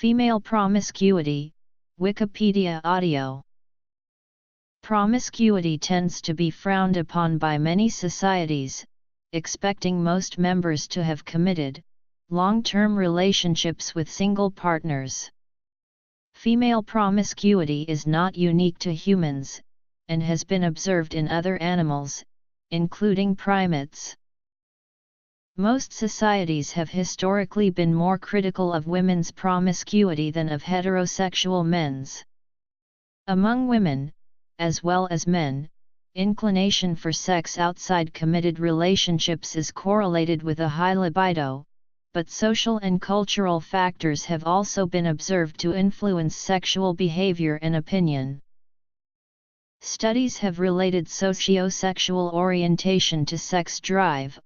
Female promiscuity, Wikipedia audio. Promiscuity tends to be frowned upon by many societies, expecting most members to have committed, long-term relationships with single partners. Female promiscuity is not unique to humans, and has been observed in other animals, including primates. Most societies have historically been more critical of women's promiscuity than of heterosexual men's. Among women, as well as men, inclination for sex outside committed relationships is correlated with a high libido, but social and cultural factors have also been observed to influence sexual behavior and opinion. Studies have related socio-sexual orientation to sex drive,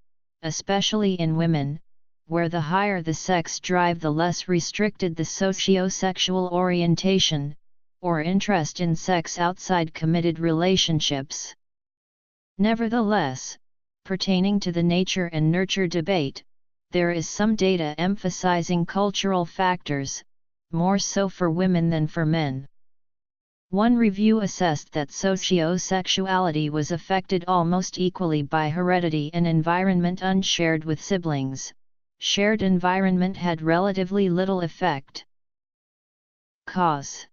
especially in women, where the higher the sex drive the less restricted the socio-sexual orientation, or interest in sex outside committed relationships. Nevertheless, pertaining to the nature and nurture debate, there is some data emphasizing cultural factors, more so for women than for men. One review assessed that socio-sexuality was affected almost equally by heredity and environment unshared with siblings. Shared environment had relatively little effect. Cause: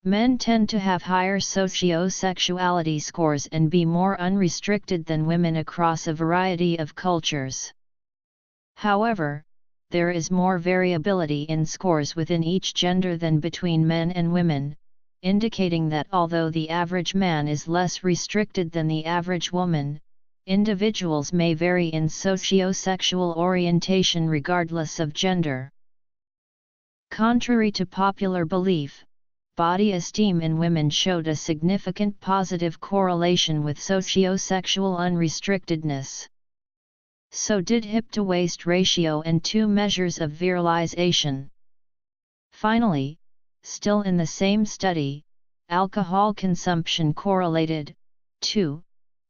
men tend to have higher socio-sexuality scores and be more unrestricted than women across a variety of cultures. However, there is more variability in scores within each gender than between men and women, indicating that although the average man is less restricted than the average woman, individuals may vary in socio-sexual orientation regardless of gender. Contrary to popular belief, body esteem in women showed a significant positive correlation with socio-sexual unrestrictedness. So did hip-to-waist ratio and 2 measures of virilization. Finally, still in the same study, alcohol consumption correlated, too,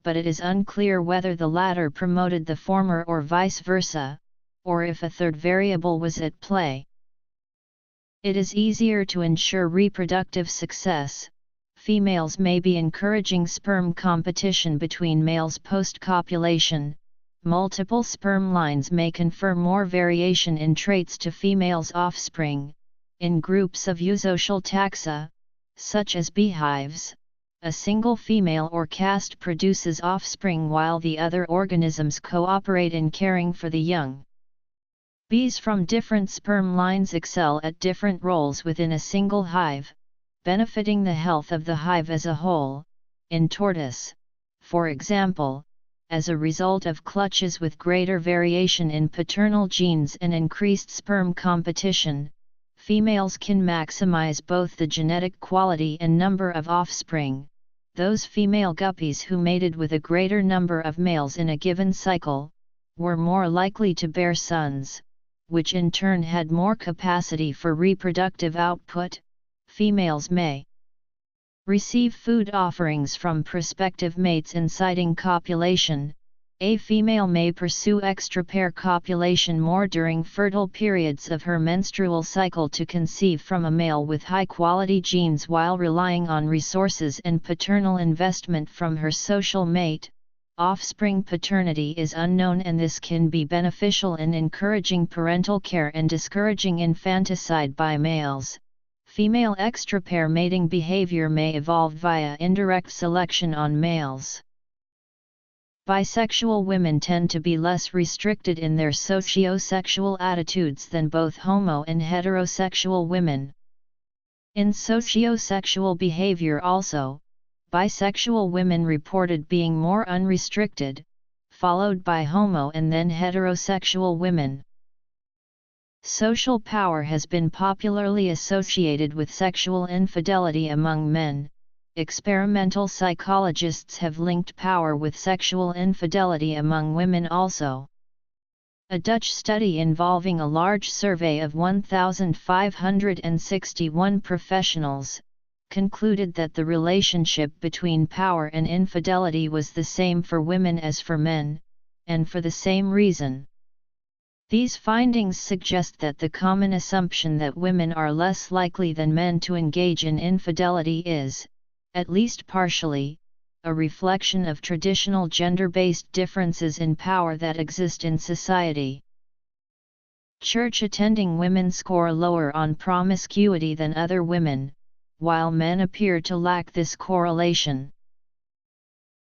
but it is unclear whether the latter promoted the former or vice versa, or if a third variable was at play. It is easier to ensure reproductive success. Females may be encouraging sperm competition between males post-copulation. Multiple sperm lines may confer more variation in traits to females' offspring. In groups of eusocial taxa, such as beehives, a single female or caste produces offspring while the other organisms cooperate in caring for the young. Bees from different sperm lines excel at different roles within a single hive, benefiting the health of the hive as a whole. In tortoise, for example, as a result of clutches with greator variation in paternal genes and increased sperm competition, females can maximize both the genetic quality and number of offspring. Those female guppies who mated with a greater number of males in a given cycle, were more likely to bear sons, which in turn had more capacity for reproductive output. Females may receive food offerings from prospective mates inciting copulation. A female may pursue extra-pair copulation more during fertile periods of her menstrual cycle to conceive from a male with high-quality genes while relying on resources and paternal investment from her social mate. Offspring paternity is unknown, and this can be beneficial in encouraging parental care and discouraging infanticide by males. Female extra-pair mating behavior may evolve via indirect selection on males. Bisexual women tend to be less restricted in their socio-sexual attitudes than both homo and heterosexual women. In socio-sexual behavior also, bisexual women reported being more unrestricted, followed by homo and then heterosexual women. Social power has been popularly associated with sexual infidelity among men. Experimental psychologists have linked power with sexual infidelity among women also. A Dutch study involving a large survey of 1,561 professionals concluded that the relationship between power and infidelity was the same for women as for men, and for the same reason. These findings suggest that the common assumption that women are less likely than men to engage in infidelity is, at least partially, a reflection of traditional gender-based differences in power that exist in society. Church-attending women score lower on promiscuity than other women, while men appear to lack this correlation.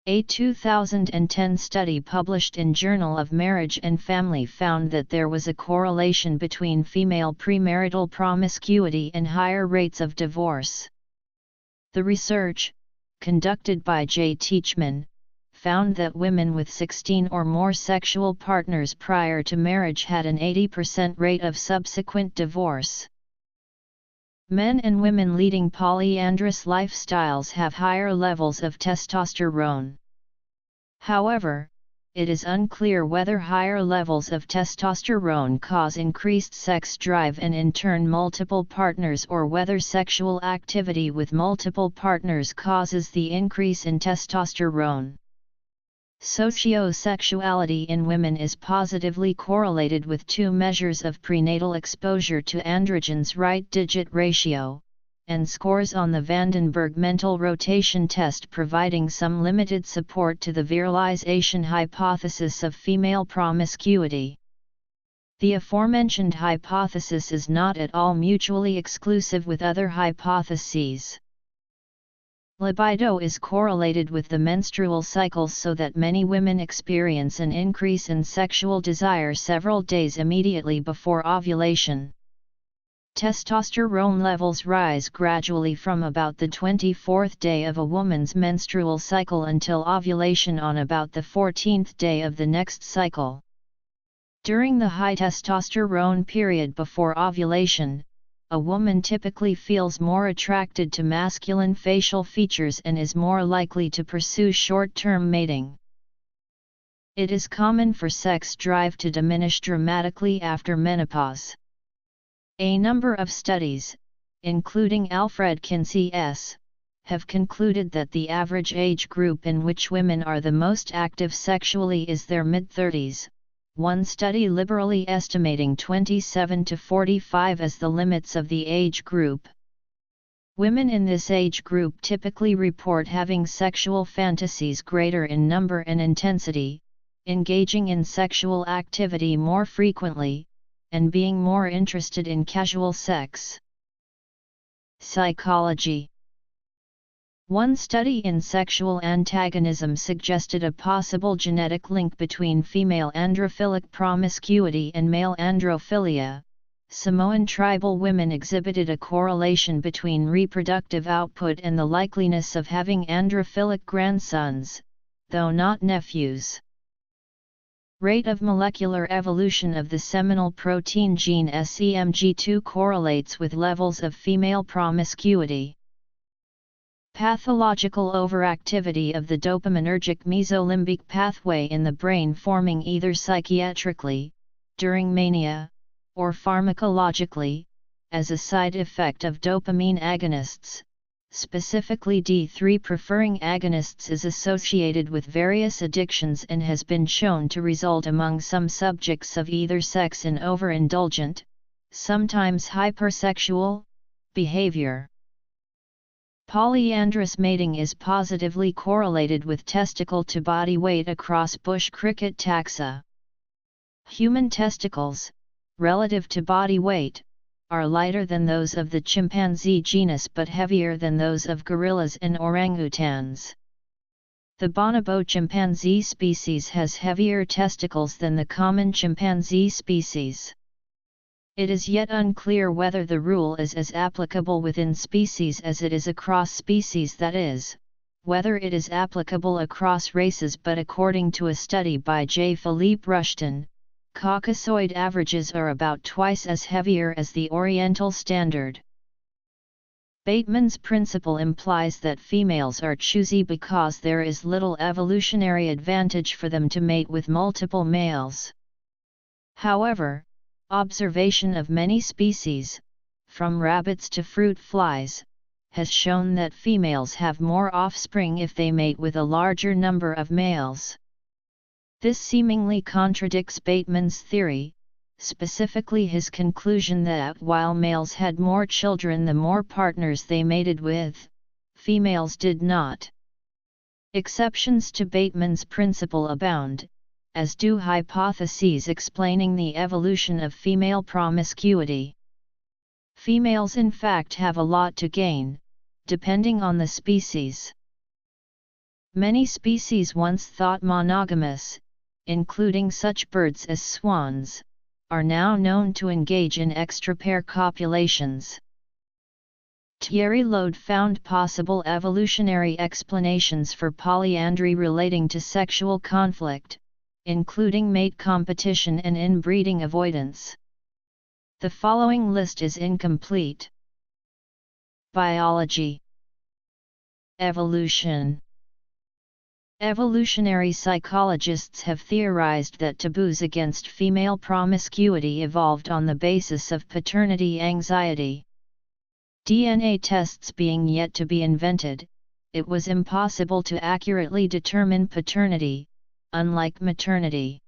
A 2010 study published in Journal of Marriage and Family found that there was a correlation between female premarital promiscuity and higher rates of divorce. The research, conducted by J. Teachman, found that women with 16 or more sexual partners prior to marriage had an 80% rate of subsequent divorce. Men and women leading polyandrous lifestyles have higher levels of testosterone. However, it is unclear whether higher levels of testosterone cause increased sex drive and in turn multiple partners, or whether sexual activity with multiple partners causes the increase in testosterone. Sociosexuality in women is positively correlated with two measures of prenatal exposure to androgens right-digit ratio, and scores on the Vandenberg mental rotation test, providing some limited support to the virilization hypothesis of female promiscuity. The aforementioned hypothesis is not at all mutually exclusive with other hypotheses. Libido is correlated with the menstrual cycle, so that many women experience an increase in sexual desire several days immediately before ovulation. Testosterone levels rise gradually from about the 24th day of a woman's menstrual cycle until ovulation on about the 14th day of the next cycle. During the high testosterone period before ovulation, a woman typically feels more attracted to masculine facial features and is more likely to pursue short-term mating. It is common for sex drive to diminish dramatically after menopause. A number of studies, including Alfred Kinsey S., have concluded that the average age group in which women are the most active sexually is their mid-30s, one study liberally estimating 27 to 45 as the limits of the age group. Women in this age group typically report having sexual fantasies greater in number and intensity, engaging in sexual activity more frequently, and being more interested in casual sex. Psychology. One study in sexual antagonism suggested a possible genetic link between female androphilic promiscuity and male androphilia. Samoan tribal women exhibited a correlation between reproductive output and the likeliness of having androphilic grandsons, though not nephews. Rate of molecular evolution of the seminal protein gene SEMG2 correlates with levels of female promiscuity. Pathological overactivity of the dopaminergic mesolimbic pathway in the brain, forming either psychiatrically, during mania, or pharmacologically, as a side effect of dopamine agonists, specifically D3-preferring agonists, is associated with various addictions and has been shown to result among some subjects of either sex in overindulgent, sometimes hypersexual, behavior. Polyandrous mating is positively correlated with testicle to body weight across bush cricket taxa. Human testicles, relative to body weight, are lighter than those of the chimpanzee genus but heavier than those of gorillas and orangutans. The bonobo chimpanzee species has heavier testicles than the common chimpanzee species. It is yet unclear whether the rule is as applicable within species as it is across species, that is, whether it is applicable across races, but according to a study by J. Philippe Rushton, Caucasoid averages are about twice as heavier as the Oriental standard. Bateman's principle implies that females are choosy because there is little evolutionary advantage for them to mate with multiple males. However, observation of many species, from rabbits to fruit flies, has shown that females have more offspring if they mate with a larger number of males. This seemingly contradicts Bateman's theory, specifically his conclusion that while males had more children the more partners they mated with, females did not. Exceptions to Bateman's principle abound, as do hypotheses explaining the evolution of female promiscuity. Females in fact have a lot to gain, depending on the species. Many species once thought monogamous, including such birds as swans, are now known to engage in extra-pair copulations. Thierry Lode found possible evolutionary explanations for polyandry relating to sexual conflict, including mate competition and inbreeding avoidance. The following list is incomplete. Biology. Evolution. Evolutionary psychologists have theorized that taboos against female promiscuity evolved on the basis of paternity anxiety. DNA tests being yet to be invented, it was impossible to accurately determine paternity, unlike maternity.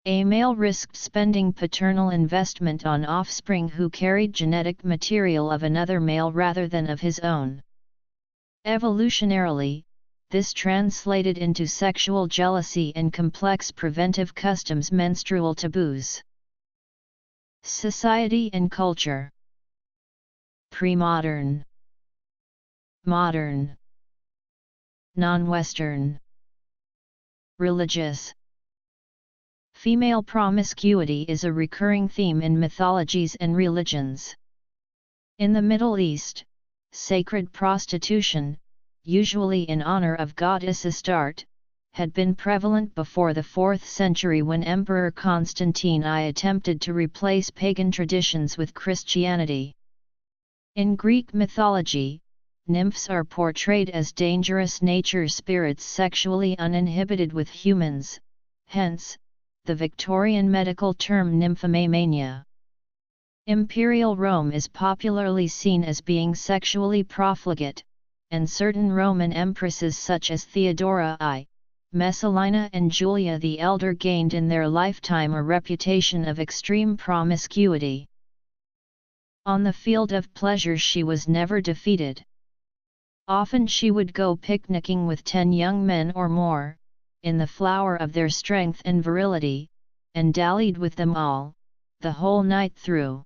A male risked spending paternal investment on offspring who carried genetic material of another male rather than of his own. Evolutionarily, this translated into sexual jealousy and complex preventive customs, menstrual taboos. Society and culture. Pre-modern, modern, non-Western, religious. Female promiscuity is a recurring theme in mythologies and religions. In the Middle East, sacred prostitution, usually in honor of goddess Astarte, had been prevalent before the 4th century when Emperor Constantine I attempted to replace pagan traditions with Christianity. In Greek mythology, nymphs are portrayed as dangerous nature spirits sexually uninhibited with humans, hence, the Victorian medical term nymphomania. Imperial Rome is popularly seen as being sexually profligate, and certain Roman empresses such as Theodora I, Messalina and Julia the Elder gained in their lifetime a reputation of extreme promiscuity. On the field of pleasure she was never defeated. Often she would go picnicking with 10 young men or more, in the flower of their strength and virility, and dallied with them all, the whole night through.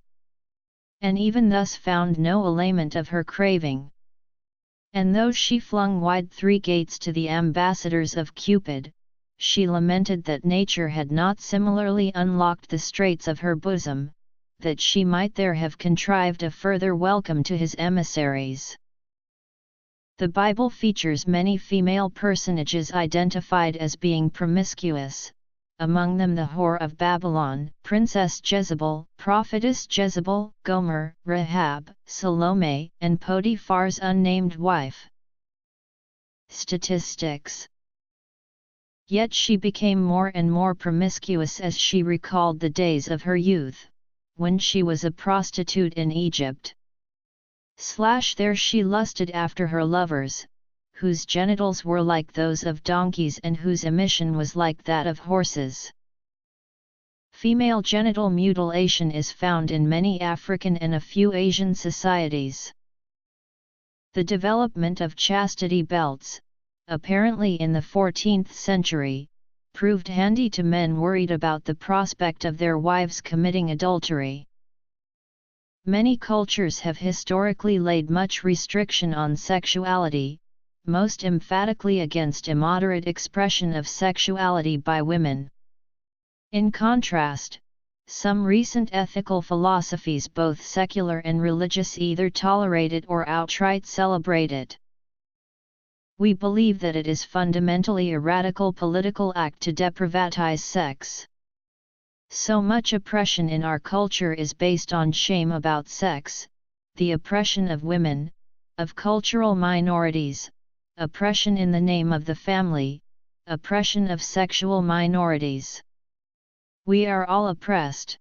And even thus found no allayment of her craving. And though she flung wide 3 gates to the ambassadors of Cupid, she lamented that nature had not similarly unlocked the straits of her bosom, that she might there have contrived a further welcome to his emissaries. The Bible features many female personages identified as being promiscuous, among them the whore of Babylon, Princess Jezebel, Prophetess Jezebel, Gomer, Rahab, Salome, and Potiphar's unnamed wife. Statistics. Yet she became more and more promiscuous as she recalled the days of her youth, when she was a prostitute in Egypt. There she lusted after her lovers, whose genitals were like those of donkeys and whose emission was like that of horses. Female genital mutilation is found in many African and a few Asian societies. The development of chastity belts, apparently in the 14th century, proved handy to men worried about the prospect of their wives committing adultery. Many cultures have historically laid much restriction on sexuality, most emphatically against immoderate expression of sexuality by women. In contrast, some recent ethical philosophies, both secular and religious, either tolerate it or outright celebrate it. We believe that it is fundamentally a radical political act to deprivatize sex. So much oppression in our culture is based on shame about sex, the oppression of women, of cultural minorities, oppression in the name of the family, oppression of sexual minorities. We are all oppressed.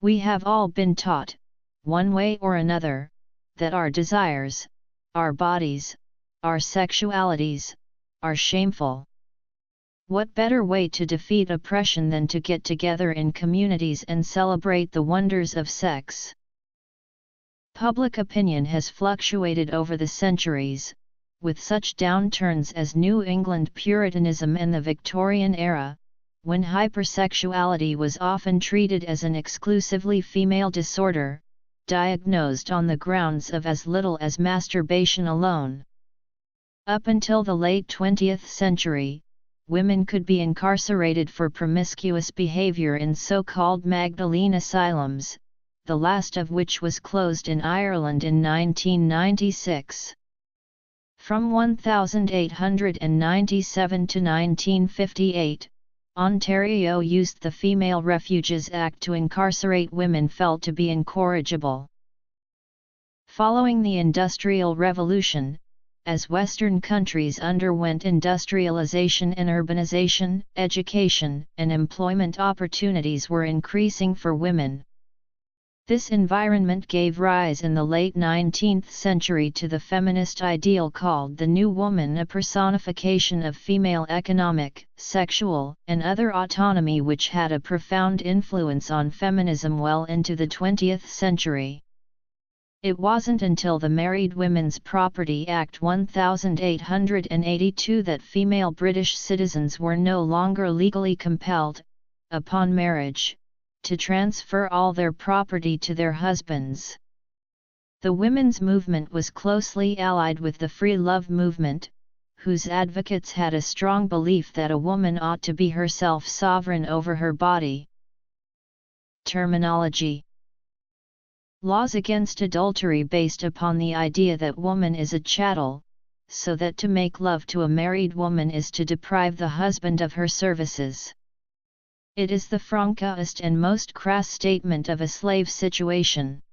We have all been taught, one way or another, that our desires, our bodies, our sexualities, are shameful. What better way to defeat oppression than to get together in communities and celebrate the wonders of sex? Public opinion has fluctuated over the centuries, with such downturns as New England Puritanism and the Victorian era, when hypersexuality was often treated as an exclusively female disorder, diagnosed on the grounds of as little as masturbation alone. Up until the late 20th century, women could be incarcerated for promiscuous behavior in so-called Magdalene asylums, the last of which was closed in Ireland in 1996. From 1897 to 1958, Ontario used the Female Refuges Act to incarcerate women felt to be incorrigible. Following the Industrial Revolution, as Western countries underwent industrialization and urbanization, education and employment opportunities were increasing for women. This environment gave rise in the late 19th century to the feminist ideal called the New Woman, a personification of female economic, sexual, and other autonomy which had a profound influence on feminism well into the 20th century. It wasn't until the Married Women's Property Act 1882 that female British citizens were no longer legally compelled, upon marriage, to transfer all their property to their husbands. The women's movement was closely allied with the free love movement, whose advocates had a strong belief that a woman ought to be herself sovereign over her body. Terminology. Laws against adultery based upon the idea that woman is a chattel, so that to make love to a married woman is to deprive the husband of her services. It is the franchest and most crass statement of a slave situation.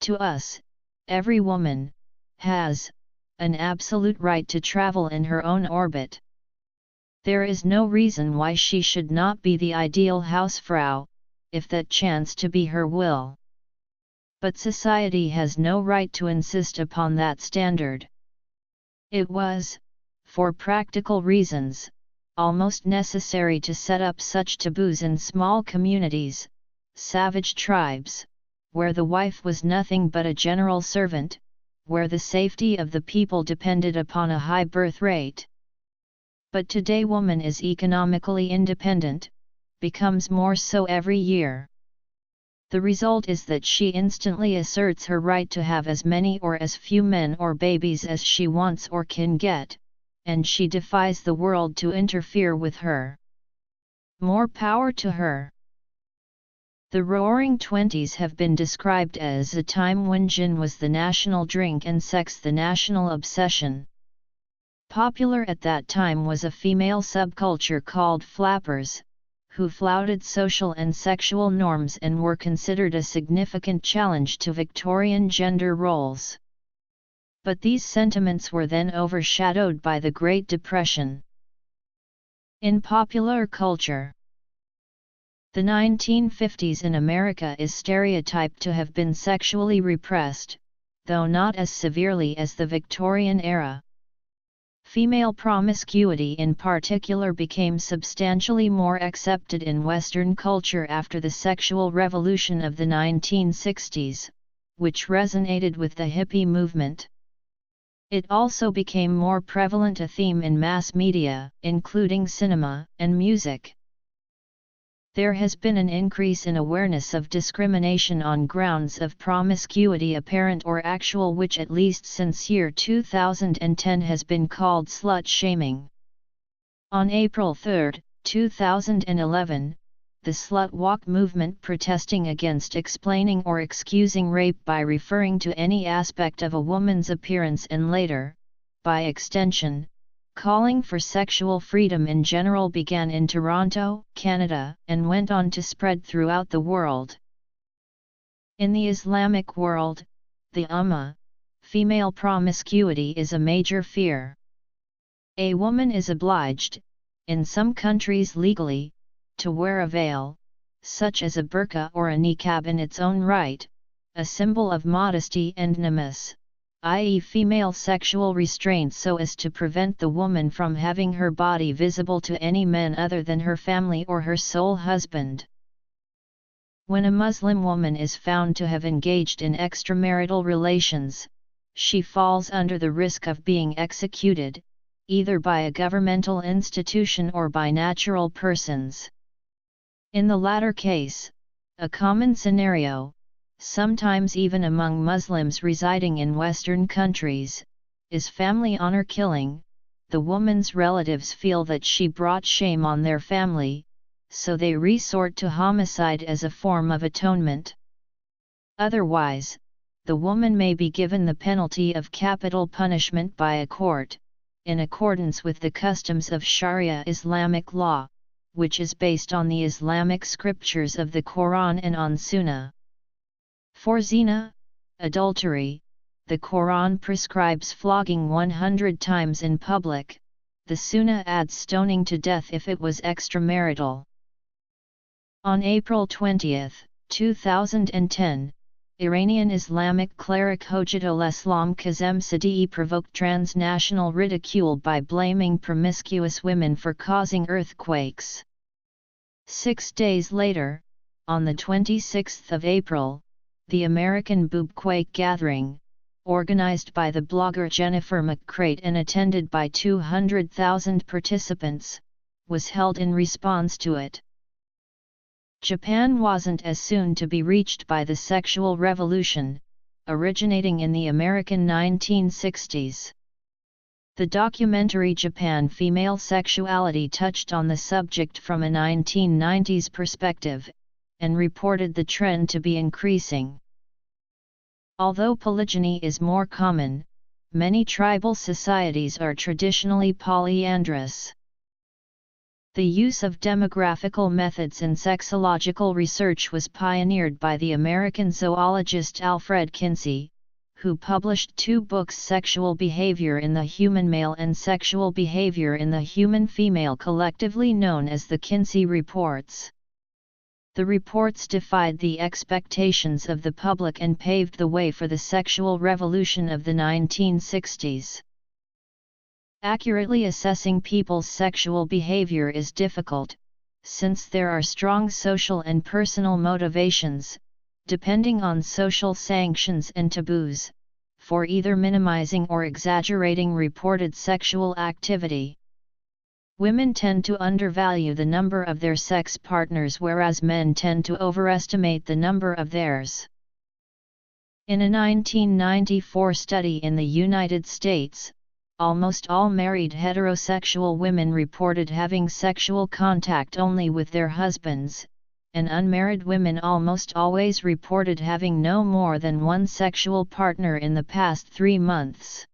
To us, every woman has an absolute right to travel in her own orbit. There is no reason why she should not be the ideal hausfrau, if that chanced to be her will. But society has no right to insist upon that standard. It was, for practical reasons, almost necessary to set up such taboos in small communities, savage tribes, where the wife was nothing but a general servant, where the safety of the people depended upon a high birth rate. But today woman is economically independent, becomes more so every year. The result is that she instantly asserts her right to have as many or as few men or babies as she wants or can get, and she defies the world to interfere with her. More power to her. The Roaring Twenties have been described as a time when gin was the national drink and sex the national obsession. Popular at that time was a female subculture called flappers, who flouted social and sexual norms and were considered a significant challenge to Victorian gender roles. But these sentiments were then overshadowed by the Great Depression. In popular culture, the 1950s in America is stereotyped to have been sexually repressed, though not as severely as the Victorian era. Female promiscuity in particular became substantially more accepted in Western culture after the sexual revolution of the 1960s, which resonated with the hippie movement. It also became more prevalent a theme in mass media, including cinema and music. There has been an increase in awareness of discrimination on grounds of promiscuity apparent or actual, which at least since year 2010 has been called slut shaming. On April 3, 2011, the Slut Walk movement protesting against explaining or excusing rape by referring to any aspect of a woman's appearance and later, by extension, calling for sexual freedom in general began in Toronto, Canada, and went on to spread throughout the world. In the Islamic world, the Ummah, female promiscuity is a major fear. A woman is obliged, in some countries legally, to wear a veil, such as a burqa or a niqab in its own right, a symbol of modesty and namus, i.e. female sexual restraint, so as to prevent the woman from having her body visible to any men other than her family or her sole husband. When a Muslim woman is found to have engaged in extramarital relations, she falls under the risk of being executed, either by a governmental institution or by natural persons. In the latter case, a common scenario, sometimes even among Muslims residing in Western countries, is family honor killing. The woman's relatives feel that she brought shame on their family, so they resort to homicide as a form of atonement. Otherwise, the woman may be given the penalty of capital punishment by a court, in accordance with the customs of Sharia Islamic law, which is based on the Islamic scriptures of the Quran and on Sunnah. For zina, adultery, the Quran prescribes flogging 100 times in public. The Sunnah adds stoning to death if it was extramarital. On April 20, 2010, Iranian Islamic cleric Hojjatul Islam Kazem Sadii provoked transnational ridicule by blaming promiscuous women for causing earthquakes. 6 days later, on the 26th of April, the American Boobquake Gathering, organized by the blogger Jennifer McCreight and attended by 200,000 participants, was held in response to it. Japan wasn't as soon to be reached by the sexual revolution, originating in the American 1960s. The documentary Japan Female Sexuality touched on the subject from a 1990s perspective, and reported the trend to be increasing. Although polygyny is more common, many tribal societies are traditionally polyandrous. The use of demographical methods in sexological research was pioneered by the American zoologist Alfred Kinsey, who published 2 books, Sexual Behavior in the Human Male and Sexual Behavior in the Human Female, collectively known as the Kinsey Reports. The reports defied the expectations of the public and paved the way for the sexual revolution of the 1960s. Accurately assessing people's sexual behavior is difficult, since there are strong social and personal motivations, depending on social sanctions and taboos, for either minimizing or exaggerating reported sexual activity. Women tend to undervalue the number of their sex partners, whereas men tend to overestimate the number of theirs. In a 1994 study in the United States, almost all married heterosexual women reported having sexual contact only with their husbands, and unmarried women almost always reported having no more than one sexual partner in the past 3 months.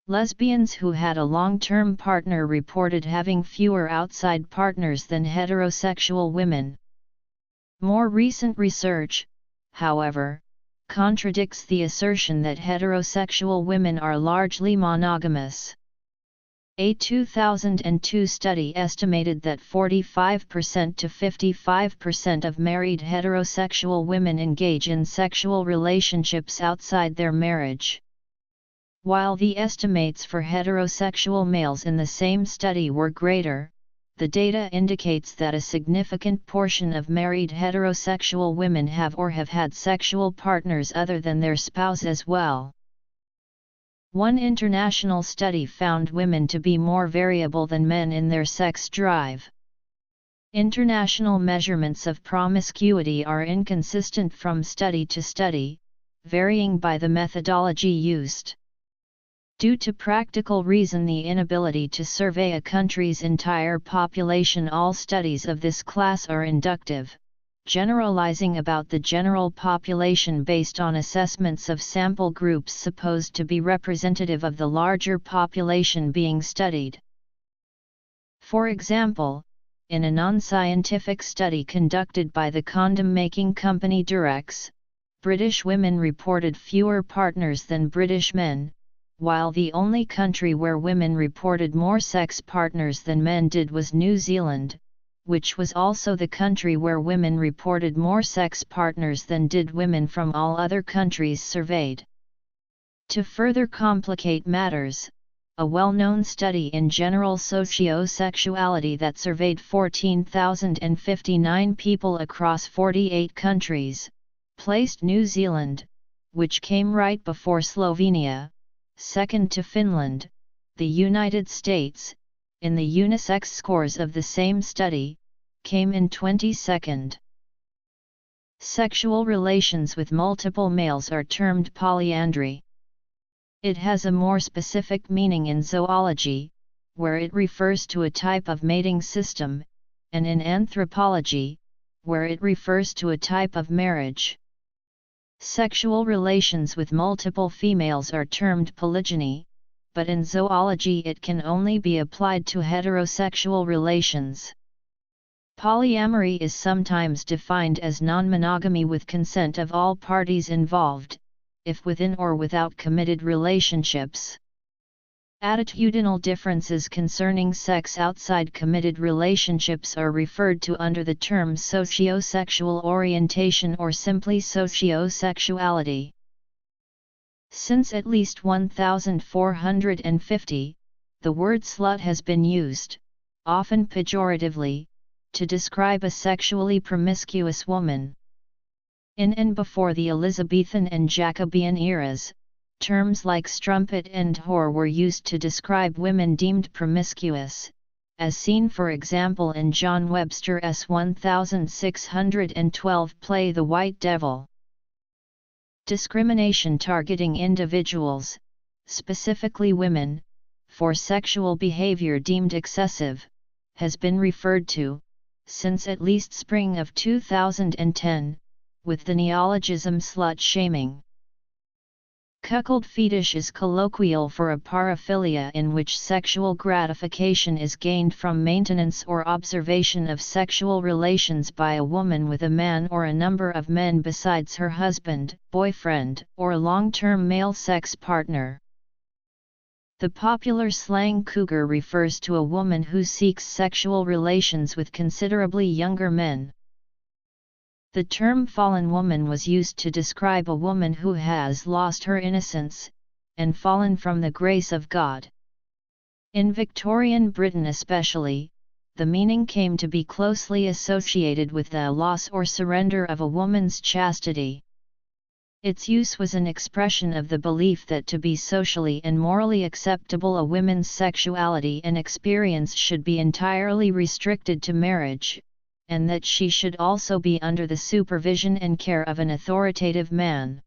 Lesbians who had a long-term partner reported having fewer outside partners than heterosexual women. More recent research, however, contradicts the assertion that heterosexual women are largely monogamous. A 2002 study estimated that 45% to 55% of married heterosexual women engage in sexual relationships outside their marriage. While the estimates for heterosexual males in the same study were greater, the data indicates that a significant portion of married heterosexual women have or have had sexual partners other than their spouse as well. One international study found women to be more variable than men in their sex drive. International measurements of promiscuity are inconsistent from study to study, varying by the methodology used. Due to practical reason, the inability to survey a country's entire population, all studies of this class are inductive, generalizing about the general population based on assessments of sample groups supposed to be representative of the larger population being studied. For example, in a non-scientific study conducted by the condom-making company Durex, British women reported fewer partners than British men, while the only country where women reported more sex partners than men did was New Zealand, which was also the country where women reported more sex partners than did women from all other countries surveyed. To further complicate matters, a well-known study in general socio-sexuality that surveyed 14,059 people across 48 countries, placed New Zealand, which came right before Slovenia, second to Finland, the United States, in the unisex scores of the same study, came in 22nd. Sexual relations with multiple males are termed polyandry. It has a more specific meaning in zoology, where it refers to a type of mating system, and in anthropology, where it refers to a type of marriage. Sexual relations with multiple females are termed polygyny, but in zoology it can only be applied to heterosexual relations. Polyamory is sometimes defined as non-monogamy with consent of all parties involved, if within or without committed relationships. Attitudinal differences concerning sex outside committed relationships are referred to under the term socio-sexual orientation or simply socio-sexuality. Since at least 1450, the word slut has been used, often pejoratively, to describe a sexually promiscuous woman. In and before the Elizabethan and Jacobean eras, terms like strumpet and whore were used to describe women deemed promiscuous, as seen for example in John Webster's 1612 play The White Devil. Discrimination targeting individuals, specifically women, for sexual behavior deemed excessive, has been referred to, since at least spring of 2010, with the neologism slut-shaming. Cuckold fetish is colloquial for a paraphilia in which sexual gratification is gained from maintenance or observation of sexual relations by a woman with a man or a number of men besides her husband, boyfriend, or long-term male sex partner. The popular slang cougar refers to a woman who seeks sexual relations with considerably younger men. The term fallen woman was used to describe a woman who has lost her innocence, and fallen from the grace of God. In Victorian Britain especially, the meaning came to be closely associated with the loss or surrender of a woman's chastity. Its use was an expression of the belief that to be socially and morally acceptable a woman's sexuality and experience should be entirely restricted to marriage, and that she should also be under the supervision and care of an authoritative man.